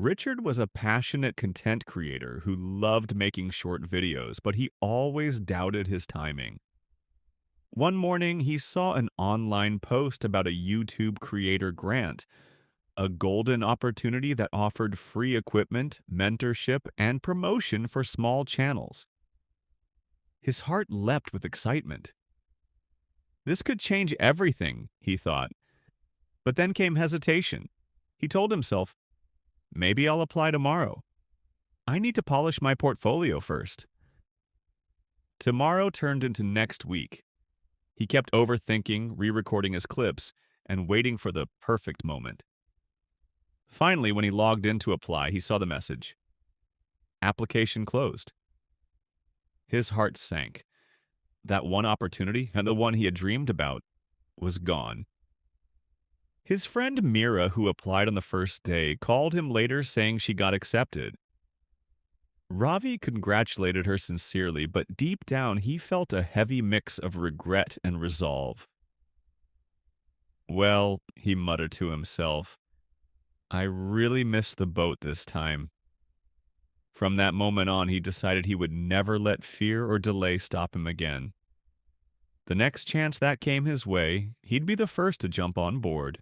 Richard was a passionate content creator who loved making short videos, but he always doubted his timing. One morning, he saw an online post about a YouTube creator grant, a golden opportunity that offered free equipment, mentorship, and promotion for small channels. His heart leapt with excitement. This could change everything, he thought. But then came hesitation. He told himself, maybe I'll apply tomorrow. I need to polish my portfolio first. Tomorrow turned into next week. He kept overthinking, re-recording his clips, and waiting for the perfect moment. Finally, when he logged in to apply, he saw the message. Application closed. His heart sank. That one opportunity, and the one he had dreamed about, was gone. His friend Mira, who applied on the first day, called him later saying she got accepted. Ravi congratulated her sincerely, but deep down he felt a heavy mix of regret and resolve. Well, he muttered to himself, I really missed the boat this time. From that moment on, he decided he would never let fear or delay stop him again. The next chance that came his way, he'd be the first to jump on board.